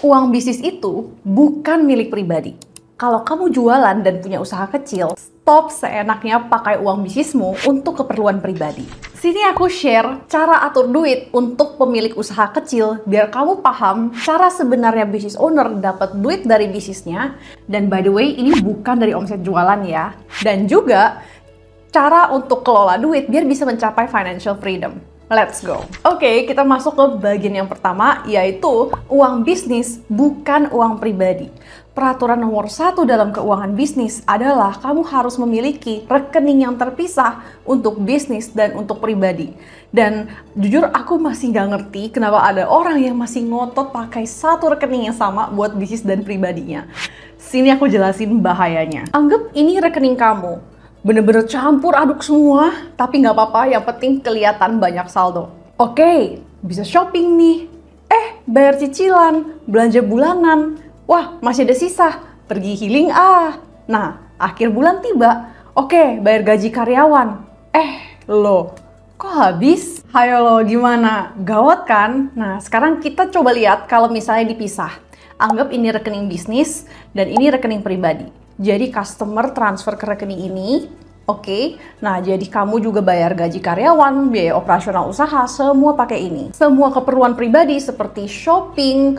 Uang bisnis itu bukan milik pribadi. Kalau kamu jualan dan punya usaha kecil, stop seenaknya pakai uang bisnismu untuk keperluan pribadi. Sini aku share cara atur duit untuk pemilik usaha kecil biar kamu paham cara sebenarnya business owner dapat duit dari bisnisnya. Dan by the way, ini bukan dari omset jualan ya. Dan juga cara untuk kelola duit biar bisa mencapai financial freedom. Let's go. Oke, kita masuk ke bagian yang pertama, yaitu uang bisnis bukan uang pribadi. Peraturan nomor 1 dalam keuangan bisnis adalah kamu harus memiliki rekening yang terpisah untuk bisnis dan untuk pribadi. Dan jujur aku masih nggak ngerti kenapa ada orang yang masih ngotot pakai satu rekening yang sama buat bisnis dan pribadinya. Sini aku jelasin bahayanya. Anggap ini rekening kamu. Bener-bener campur aduk semua, tapi nggak apa-apa, yang penting kelihatan banyak saldo. Oke, bisa shopping nih. Bayar cicilan, belanja bulanan. Wah, masih ada sisa, pergi healing ah. Nah, akhir bulan tiba. Oke, bayar gaji karyawan. Loh, kok habis? Hayo lo, gimana? Gawat kan? Nah, sekarang kita coba lihat kalau misalnya dipisah. Anggap ini rekening bisnis dan ini rekening pribadi. Jadi customer transfer ke rekening ini, oke. Nah, jadi kamu juga bayar gaji karyawan, biaya operasional usaha, semua pakai ini. Semua keperluan pribadi seperti shopping,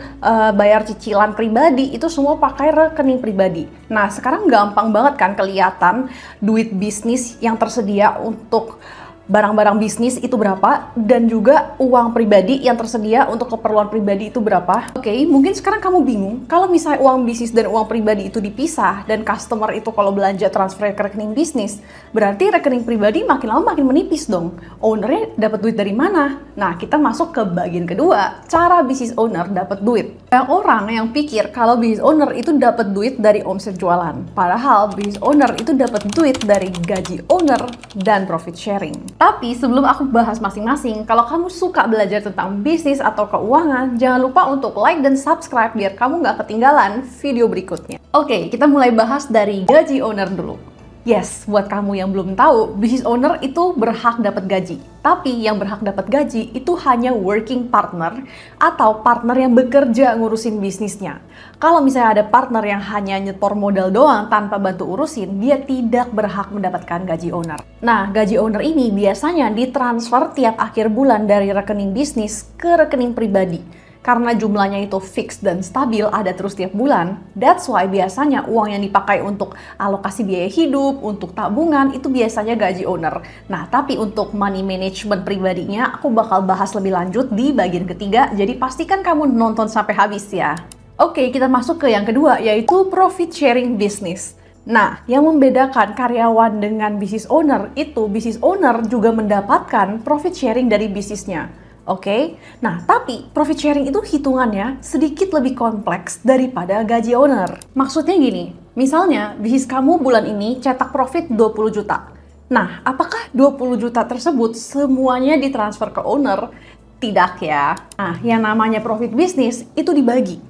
bayar cicilan pribadi, itu semua pakai rekening pribadi. Nah, sekarang gampang banget kan kelihatan duit bisnis yang tersedia untuk barang-barang bisnis itu berapa, dan juga uang pribadi yang tersedia untuk keperluan pribadi itu berapa. Oke, mungkin sekarang kamu bingung, kalau misalnya uang bisnis dan uang pribadi itu dipisah, dan customer itu kalau belanja transfer ke rekening bisnis, berarti rekening pribadi makin lama makin menipis dong. Ownernya dapat duit dari mana? Nah, kita masuk ke bagian kedua, cara business owner dapat duit. Banyak orang yang pikir kalau business owner itu dapat duit dari omset jualan, padahal business owner itu dapat duit dari gaji owner dan profit sharing. Tapi sebelum aku bahas masing-masing, kalau kamu suka belajar tentang bisnis atau keuangan, jangan lupa untuk like dan subscribe biar kamu nggak ketinggalan video berikutnya. Oke, kita mulai bahas dari gaji owner dulu. Yes, buat kamu yang belum tahu, business owner itu berhak dapat gaji. Tapi yang berhak dapat gaji itu hanya working partner atau partner yang bekerja ngurusin bisnisnya. Kalau misalnya ada partner yang hanya nyetor modal doang tanpa bantu urusin, dia tidak berhak mendapatkan gaji owner. Nah, gaji owner ini biasanya ditransfer tiap akhir bulan dari rekening bisnis ke rekening pribadi. Karena jumlahnya itu fix dan stabil, ada terus tiap bulan. That's why biasanya uang yang dipakai untuk alokasi biaya hidup, untuk tabungan, itu biasanya gaji owner. Nah, tapi untuk money management pribadinya, aku bakal bahas lebih lanjut di bagian ketiga, jadi pastikan kamu nonton sampai habis ya. Oke, kita masuk ke yang kedua, yaitu profit sharing business. Nah, yang membedakan karyawan dengan business owner itu, business owner juga mendapatkan profit sharing dari bisnisnya. Oke, nah tapi profit sharing itu hitungannya sedikit lebih kompleks daripada gaji owner. Maksudnya gini, misalnya bisnis kamu bulan ini cetak profit 20 juta. Nah, apakah 20 juta tersebut semuanya ditransfer ke owner? Tidak ya. Nah, yang namanya profit bisnis itu dibagi.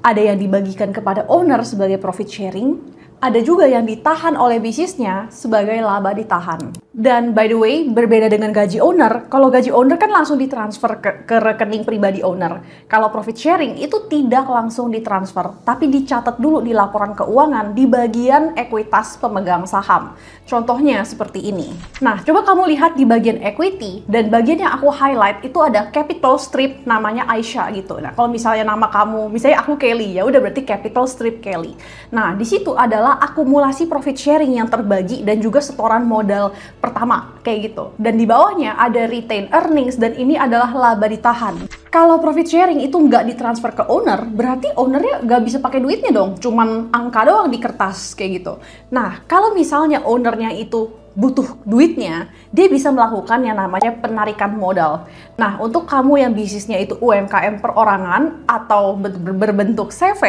Ada yang dibagikan kepada owner sebagai profit sharing, ada juga yang ditahan oleh bisnisnya sebagai laba ditahan. Dan by the way, berbeda dengan gaji owner, kalau gaji owner kan langsung ditransfer ke rekening pribadi owner. Kalau profit sharing itu tidak langsung ditransfer, tapi dicatat dulu di laporan keuangan di bagian ekuitas pemegang saham. Contohnya seperti ini. Nah, coba kamu lihat di bagian equity, dan bagian yang aku highlight itu ada capital strip namanya Aisyah gitu. Nah, kalau misalnya nama kamu, misalnya aku Kelly, ya udah berarti capital strip Kelly. Nah, di situ adalah akumulasi profit sharing yang terbagi dan juga setoran modal pertama, kayak gitu. Dan di bawahnya ada retain earnings dan ini adalah laba ditahan. Kalau profit sharing itu nggak ditransfer ke owner, berarti ownernya nggak bisa pakai duitnya dong, cuman angka doang di kertas, kayak gitu. Nah, kalau misalnya ownernya itu butuh duitnya, dia bisa melakukan yang namanya penarikan modal. Nah, untuk kamu yang bisnisnya itu UMKM perorangan atau berbentuk CV,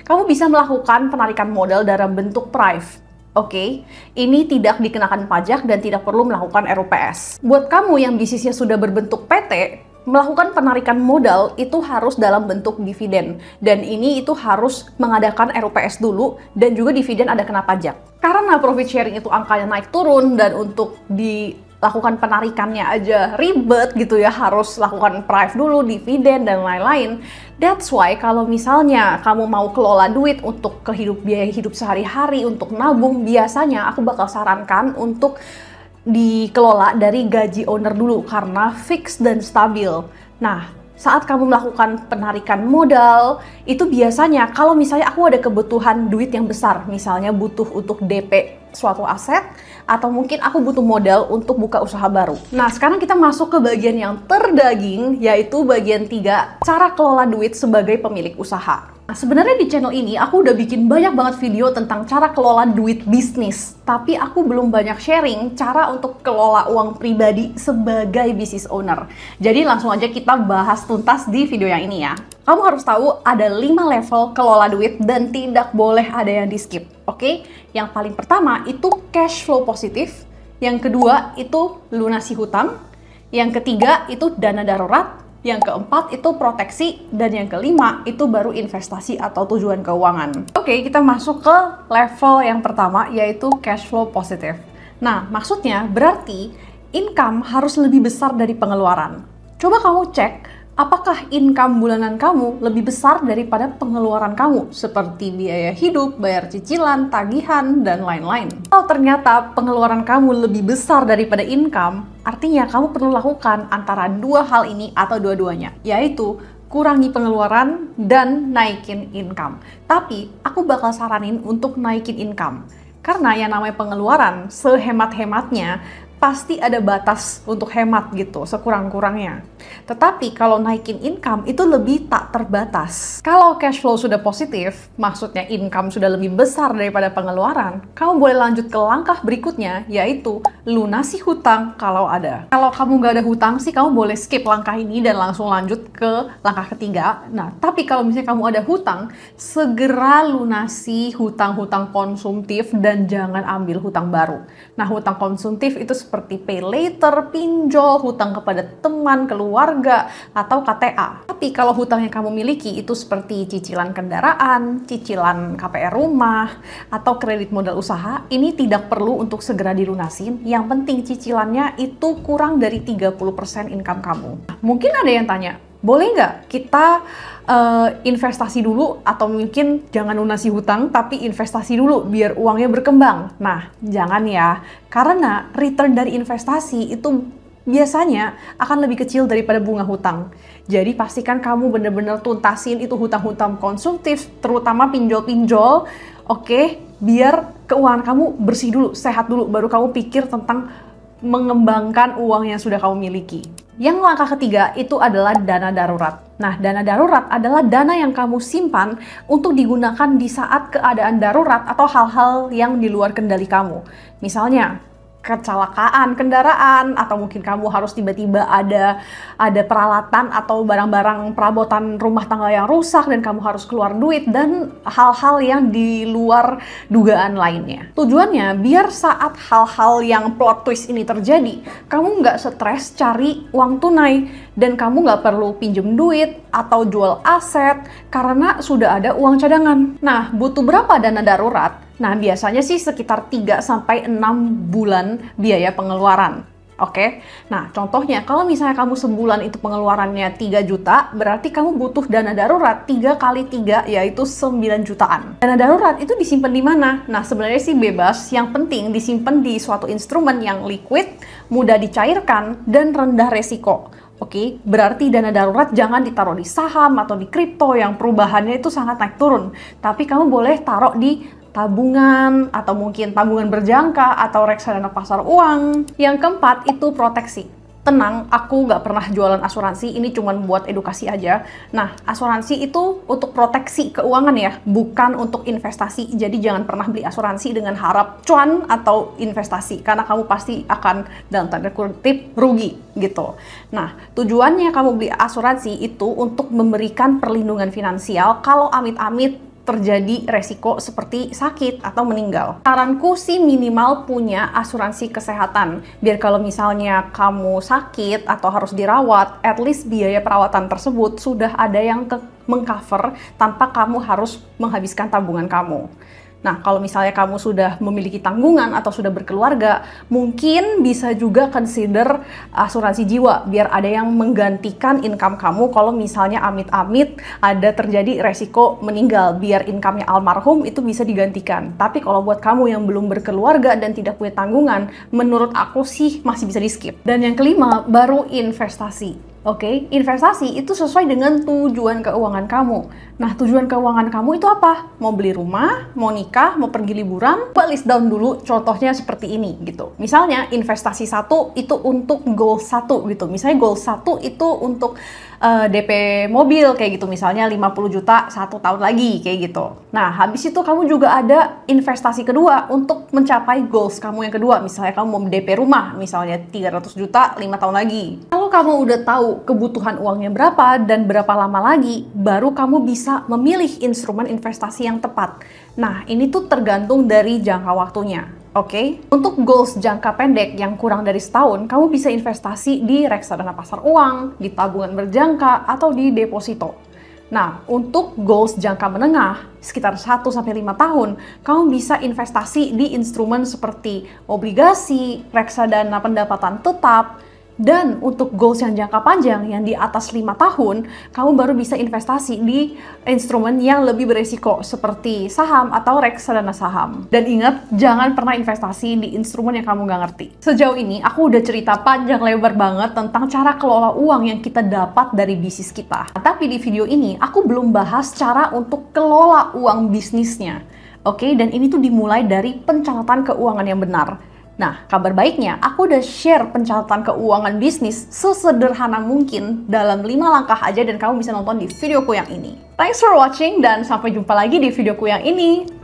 kamu bisa melakukan penarikan modal dalam bentuk PRIV. Oke, ini tidak dikenakan pajak dan tidak perlu melakukan RUPS. Buat kamu yang bisnisnya sudah berbentuk PT, melakukan penarikan modal itu harus dalam bentuk dividen. Dan ini itu harus mengadakan RUPS dulu dan juga dividen ada kena pajak. Karena profit sharing itu angkanya naik turun dan untuk di lakukan penarikannya aja ribet gitu ya, harus lakukan prive dulu, dividen dan lain-lain. That's why kalau misalnya kamu mau kelola duit untuk biaya hidup sehari-hari, untuk nabung, biasanya aku bakal sarankan untuk dikelola dari gaji owner dulu karena fix dan stabil. Nah, saat kamu melakukan penarikan modal, itu biasanya kalau misalnya aku ada kebutuhan duit yang besar, misalnya butuh untuk DP suatu aset, atau mungkin aku butuh modal untuk buka usaha baru. Nah, sekarang kita masuk ke bagian yang terdaging, yaitu bagian 3, cara kelola duit sebagai pemilik usaha. Nah, sebenarnya di channel ini aku udah bikin banyak banget video tentang cara kelola duit bisnis, tapi aku belum banyak sharing cara untuk kelola uang pribadi sebagai business owner. Jadi langsung aja kita bahas tuntas di video yang ini ya. Kamu harus tahu ada 5 level kelola duit dan tidak boleh ada yang di skip, oke? Yang paling pertama itu cash flow positif, yang kedua itu lunasi hutang, yang ketiga itu dana darurat, yang keempat itu proteksi, dan yang kelima itu baru investasi atau tujuan keuangan. Oke, kita masuk ke level yang pertama, yaitu cash flow positif. Nah, maksudnya berarti income harus lebih besar dari pengeluaran. Coba kamu cek, apakah income bulanan kamu lebih besar daripada pengeluaran kamu, seperti biaya hidup, bayar cicilan, tagihan, dan lain-lain. Kalau ternyata pengeluaran kamu lebih besar daripada income, artinya kamu perlu lakukan antara dua hal ini atau dua-duanya, yaitu kurangi pengeluaran dan naikin income. Tapi aku bakal saranin untuk naikin income, karena yang namanya pengeluaran sehemat-hematnya pasti ada batas untuk hemat gitu, sekurang-kurangnya. Tetapi kalau naikin income itu lebih tak terbatas. Kalau cash flow sudah positif, maksudnya income sudah lebih besar daripada pengeluaran, kamu boleh lanjut ke langkah berikutnya, yaitu lunasi hutang kalau ada. Kalau kamu nggak ada hutang sih, kamu boleh skip langkah ini dan langsung lanjut ke langkah ketiga. Nah, tapi kalau misalnya kamu ada hutang, segera lunasi hutang-hutang konsumtif dan jangan ambil hutang baru. Nah, hutang konsumtif itu seperti pay later, pinjol, hutang kepada teman, keluarga, atau KTA. Tapi kalau hutang yang kamu miliki itu seperti cicilan kendaraan, cicilan KPR rumah, atau kredit modal usaha, ini tidak perlu untuk segera dilunasin. Yang penting cicilannya itu kurang dari 30% income kamu. Mungkin ada yang tanya, boleh nggak kita investasi dulu, atau mungkin jangan lunasi hutang tapi investasi dulu biar uangnya berkembang? Nah, jangan ya, karena return dari investasi itu biasanya akan lebih kecil daripada bunga hutang. Jadi pastikan kamu benar-benar tuntasin itu hutang-hutang konsumtif, terutama pinjol-pinjol, oke? Biar keuangan kamu bersih dulu, sehat dulu, baru kamu pikir tentang mengembangkan uang yang sudah kamu miliki. Yang langkah ketiga itu adalah dana darurat. Nah, dana darurat adalah dana yang kamu simpan untuk digunakan di saat keadaan darurat atau hal-hal yang di luar kendali kamu. Misalnya, kecelakaan kendaraan, atau mungkin kamu harus tiba-tiba ada peralatan atau barang-barang perabotan rumah tangga yang rusak dan kamu harus keluar duit, dan hal-hal yang di luar dugaan lainnya. Tujuannya biar saat hal-hal yang plot twist ini terjadi, kamu nggak stres cari uang tunai dan kamu nggak perlu pinjem duit atau jual aset karena sudah ada uang cadangan. Nah, butuh berapa dana darurat? Nah, biasanya sih sekitar 3-6 bulan biaya pengeluaran. Oke? Nah, contohnya kalau misalnya kamu sebulan itu pengeluarannya 3 juta, berarti kamu butuh dana darurat 3 kali 3, yaitu 9 jutaan. Dana darurat itu disimpan di mana? Nah, sebenarnya sih bebas. Yang penting disimpan di suatu instrumen yang liquid, mudah dicairkan, dan rendah resiko. Oke, berarti dana darurat jangan ditaruh di saham atau di kripto yang perubahannya itu sangat naik turun. Tapi kamu boleh taruh di tabungan, atau mungkin tabungan berjangka, atau reksadana pasar uang. Yang keempat itu proteksi. Tenang, aku nggak pernah jualan asuransi, ini cuma buat edukasi aja. Nah, asuransi itu untuk proteksi keuangan ya, bukan untuk investasi. Jadi jangan pernah beli asuransi dengan harap cuan atau investasi, karena kamu pasti akan dalam tanda kutip rugi gitu. Nah, tujuannya kamu beli asuransi itu untuk memberikan perlindungan finansial kalau amit-amit terjadi resiko seperti sakit atau meninggal. Saranku sih minimal punya asuransi kesehatan, biar kalau misalnya kamu sakit atau harus dirawat, at least biaya perawatan tersebut sudah ada yang mengcover tanpa kamu harus menghabiskan tabungan kamu. Nah, kalau misalnya kamu sudah memiliki tanggungan atau sudah berkeluarga, mungkin bisa juga consider asuransi jiwa, biar ada yang menggantikan income kamu kalau misalnya amit-amit ada terjadi resiko meninggal, biar income-nya almarhum itu bisa digantikan. Tapi kalau buat kamu yang belum berkeluarga dan tidak punya tanggungan, menurut aku sih masih bisa di-skip. Dan yang kelima, baru investasi. Oke, investasi itu sesuai dengan tujuan keuangan kamu. Nah, tujuan keuangan kamu itu apa? Mau beli rumah, mau nikah, mau pergi liburan? Coba list down dulu contohnya seperti ini gitu. Misalnya investasi 1 itu untuk goal 1 gitu. Misalnya goal 1 itu untuk DP mobil kayak gitu, misalnya 50 juta 1 tahun lagi kayak gitu. Nah, habis itu kamu juga ada investasi kedua untuk mencapai goals kamu yang kedua. Misalnya kamu mau DP rumah, misalnya 300 juta 5 tahun lagi. Kalau kamu udah tahu kebutuhan uangnya berapa dan berapa lama lagi, baru kamu bisa memilih instrumen investasi yang tepat. Nah, ini tuh tergantung dari jangka waktunya. Oke, untuk goals jangka pendek yang kurang dari setahun, kamu bisa investasi di reksadana pasar uang, di tabungan berjangka, atau di deposito. Nah, untuk goals jangka menengah, sekitar 1-5 tahun, kamu bisa investasi di instrumen seperti obligasi, reksadana pendapatan tetap. Dan untuk goals yang jangka panjang, yang di atas 5 tahun, kamu baru bisa investasi di instrumen yang lebih beresiko, seperti saham atau reksadana saham. Dan ingat, jangan pernah investasi di instrumen yang kamu nggak ngerti. Sejauh ini, aku udah cerita panjang lebar banget tentang cara kelola uang yang kita dapat dari bisnis kita. Tapi di video ini, aku belum bahas cara untuk kelola uang bisnisnya. Oke, dan ini tuh dimulai dari pencatatan keuangan yang benar. Nah, kabar baiknya, aku udah share pencatatan keuangan bisnis sesederhana mungkin dalam 5 langkah aja dan kamu bisa nonton di videoku yang ini. Thanks for watching dan sampai jumpa lagi di videoku yang ini.